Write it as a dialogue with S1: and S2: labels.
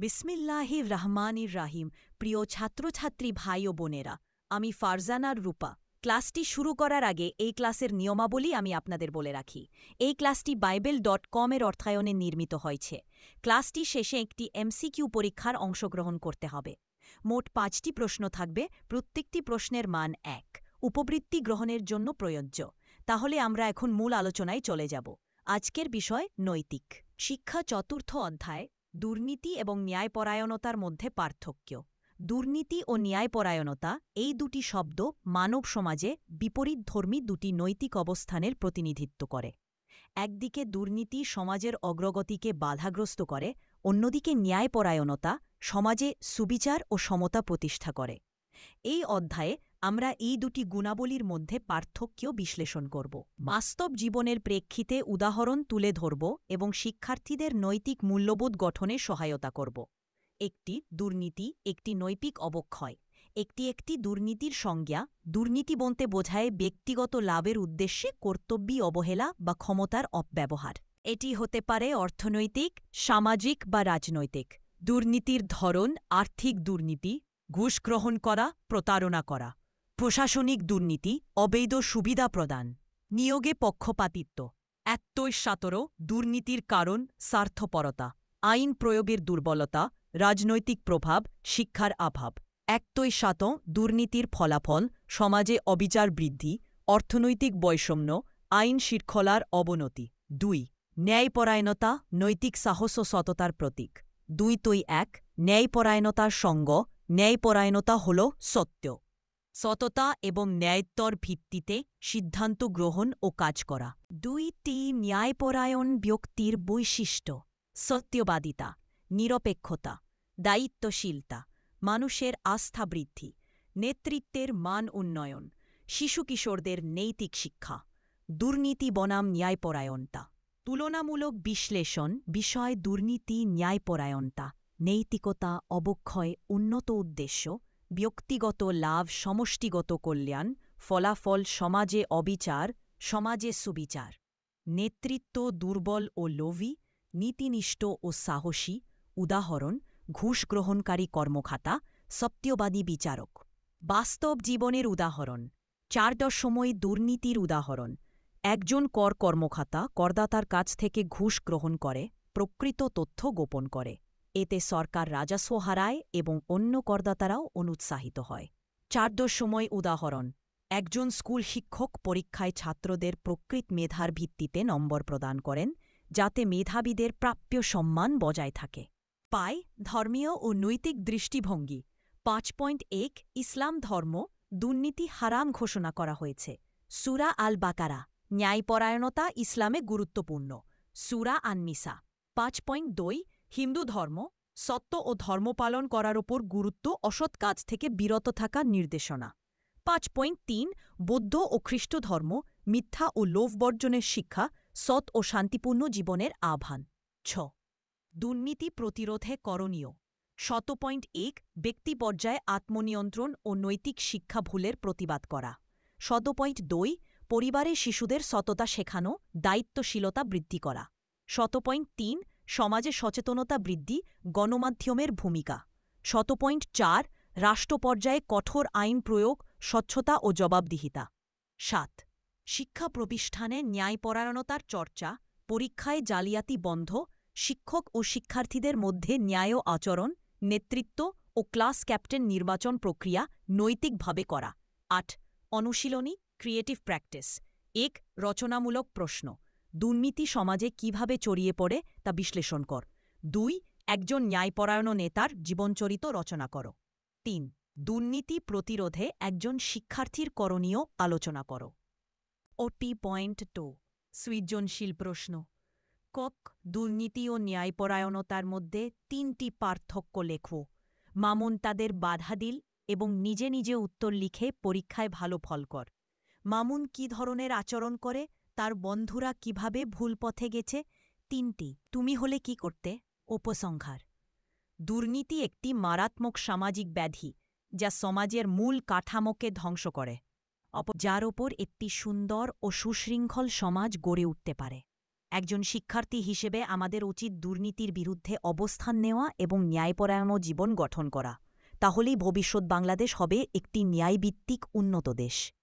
S1: বিসমিল্লাহির রহমানির রাহিম। প্রিয় ছাত্রছাত্রী ভাই ও বোনেরা, আমি ফারজানার রূপা। ক্লাসটি শুরু করার আগে এই ক্লাসের নিয়মাবলী আমি আপনাদের বলে রাখি। এই ক্লাসটি বাইবেল.com এর অর্থায়নে নির্মিত হয়েছে। ক্লাসটি শেষে একটি এমসিকিউ পরীক্ষার অংশগ্রহণ করতে হবে। মোট 5টি প্রশ্ন থাকবে, প্রত্যেকটি প্রশ্নের মান 1। উপবৃত্তি গ্রহণের জন্য প্রযোজ্য। তাহলে আমরা এখন মূল আলোচনায় চলে যাব। আজকের বিষয় নৈতিক শিক্ষা, চতুর্থ অধ্যায়, দুর্নীতি এবং ন্যায়পরায়ণতার মধ্যে পার্থক্য। দুর্নীতি ও ন্যায়পরায়ণতা এই দুটি শব্দ মানব সমাজে বিপরীতধর্মী দুটি নৈতিক অবস্থানের প্রতিনিধিত্ব করে। একদিকে দুর্নীতি সমাজের অগ্রগতিকে বাধাগ্রস্ত করে, অন্যদিকে ন্যায়পরায়ণতা সমাজে সুবিচার ও সমতা প্রতিষ্ঠা করে। এই অধ্যায়ে আমরা এই দুটি গুণাবলীর মধ্যে পার্থক্য বিশ্লেষণ করব। বাস্তব জীবনের প্রেক্ষিতে উদাহরণ তুলে ধরব এবং শিক্ষার্থীদের নৈতিক মূল্যবোধ গঠনে সহায়তা করব। একটি দুর্নীতি একটি নৈতিক অবক্ষয়। একটি দুর্নীতির সংজ্ঞা: দুর্নীতি বলতে বোঝায় ব্যক্তিগত লাভের উদ্দেশ্যে কর্তব্যী অবহেলা বা ক্ষমতার অপব্যবহার। এটি হতে পারে অর্থনৈতিক, সামাজিক বা রাজনৈতিক। দুর্নীতির ধরন: আর্থিক দুর্নীতি, ঘুষ গ্রহণ করা, প্রতারণা করা। প্রশাসনিক দুর্নীতি, অবৈধ সুবিধা প্রদান। নিয়োগে পক্ষপাতিত্ব। দুর্নীতির কারণ: স্বার্থপরতা, আইন প্রয়োগের দুর্বলতা, রাজনৈতিক প্রভাব, শিক্ষার অভাব। দুর্নীতির ফলাফল: সমাজে অবিচার বৃদ্ধি, অর্থনৈতিক বৈষম্য, আইন শৃঙ্খলার অবনতি। 2. ন্যায়পরায়ণতা, নৈতিক সাহস ও সততার প্রতীক। 2.1 ন্যায়পরায়ণতার সঙ্গ: ন্যায়পরায়ণতা হল সত্য, সততা এবং ন্যায়ত্বর ভিত্তিতে সিদ্ধান্ত গ্রহণ ও কাজ করা। 2টি ন্যায়পরায়ণ ব্যক্তির বৈশিষ্ট্য: সত্যবাদিতা, নিরপেক্ষতা, দায়িত্বশীলতা, মানুষের আস্থা বৃদ্ধি, নেতৃত্বের মান উন্নয়ন, শিশু কিশোরদের নৈতিক শিক্ষা। দুর্নীতি বনাম ন্যায়পরায়ণতা। তুলনামূলক বিশ্লেষণ বিষয়: দুর্নীতি, ন্যায়পরায়ণতা। নৈতিকতা, অবক্ষয়, উন্নত উদ্দেশ্য, ব্যক্তিগত লাভ, সমষ্টিগত কল্যাণ, ফলাফল: সমাজে অবিচার, সমাজে সুবিচার। নেতৃত্ব: দুর্বল ও লোভী, নীতিনিষ্ঠ ও সাহসী। উদাহরণ: ঘুষ গ্রহণকারী কর্মকর্তা, সত্যবাদী বিচারক। বাস্তব জীবনের উদাহরণ: 4 দুর্নীতির উদাহরণ: একজন কর্মকর্তা করদাতার কাছ থেকে ঘুষ গ্রহণ করে, প্রকৃত তথ্য গোপন করে। এতে সরকার রাজস্ব হারায় এবং অন্য করদাতারাও অনুৎসাহিত হয়। 4 উদাহরণ: একজন স্কুল শিক্ষক পরীক্ষায় ছাত্রদের প্রকৃত মেধার ভিত্তিতে নম্বর প্রদান করেন, যাতে মেধাবীদের প্রাপ্য সম্মান বজায় থাকে। ধর্মীয় ও নৈতিক দৃষ্টিভঙ্গি। 5.1 ইসলাম ধর্ম দুর্নীতি হারাম ঘোষণা করা হয়েছে। সূরা আল বাকারা। ন্যায়পরায়ণতা ইসলামে গুরুত্বপূর্ণ। সূরা আন-নিসা। 5.2 হিন্দু ধর্ম সত্য ও ধর্ম পালন করার ওপর গুরুত্ব, অসৎ কাজ থেকে বিরত থাকার নির্দেশনা। 5.3 বৌদ্ধ ও খ্রিস্ট ধর্ম মিথ্যা ও লোভ বর্জনের শিক্ষা, সৎ ও শান্তিপূর্ণ জীবনের আহ্বান। দুর্নীতি প্রতিরোধে করণীয়। 7.1 ব্যক্তি পর্যায়ে আত্মনিয়ন্ত্রণ ও নৈতিক শিক্ষা ভুলের প্রতিবাদ করা। 7.2 পরিবারে শিশুদের সততা শেখানো, দায়িত্বশীলতা বৃদ্ধি করা। 7.3 সমাজে সচেতনতা বৃদ্ধি, গণমাধ্যমের ভূমিকা। 7.4 রাষ্ট্র পর্যায়ে কঠোর আইন প্রয়োগ, স্বচ্ছতা ও জবাবদিহিতা। 7 শিক্ষা প্রতিষ্ঠানে ন্যায়পরায়ণতার চর্চা, পরীক্ষায় জালিয়াতি বন্ধ, শিক্ষক ও শিক্ষার্থীদের মধ্যে ন্যায় আচরণ, নেতৃত্ব ও ক্লাস ক্যাপ্টেন নির্বাচন প্রক্রিয়া নৈতিকভাবে করা। 8 অনুশীলনী, ক্রিয়েটিভ প্র্যাকটিস। 1 রচনামূলক প্রশ্ন: দুর্নীতি সমাজে কিভাবে ছড়িয়ে পড়ে তা বিশ্লেষণ কর। 2 একজন ন্যায়পরায়ণ নেতার জীবনচরিত রচনা কর। 3 দুর্নীতি প্রতিরোধে একজন শিক্ষার্থীর করণীয় আলোচনা কর। OT.2 সৃজনশীল প্রশ্ন: দুর্নীতি ও ন্যায়পরায়ণতার মধ্যে 3টি পার্থক্য লেখো। মামুন তাদের বাধা দিল এবং নিজে নিজে উত্তর লিখে পরীক্ষায় ভালো ফল কর। মামুন কী ধরনের আচরণ করে, তার বন্ধুরা কিভাবে ভুল পথে গেছে। 3টি তুমি হলে কি করতে। উপসংহার: দুর্নীতি একটি মারাত্মক সামাজিক ব্যাধি যা সমাজের মূল কাঠামোকে ধ্বংস করে, যার ওপর একটি সুন্দর ও সুশৃঙ্খল সমাজ গড়ে উঠতে পারে। একজন শিক্ষার্থী হিসেবে আমাদের উচিত দুর্নীতির বিরুদ্ধে অবস্থান নেওয়া এবং ন্যায়পরায়ণ জীবন গঠন করা। তাহলেই ভবিষ্যৎ বাংলাদেশ হবে একটি ন্যায়ভিত্তিক উন্নত দেশ।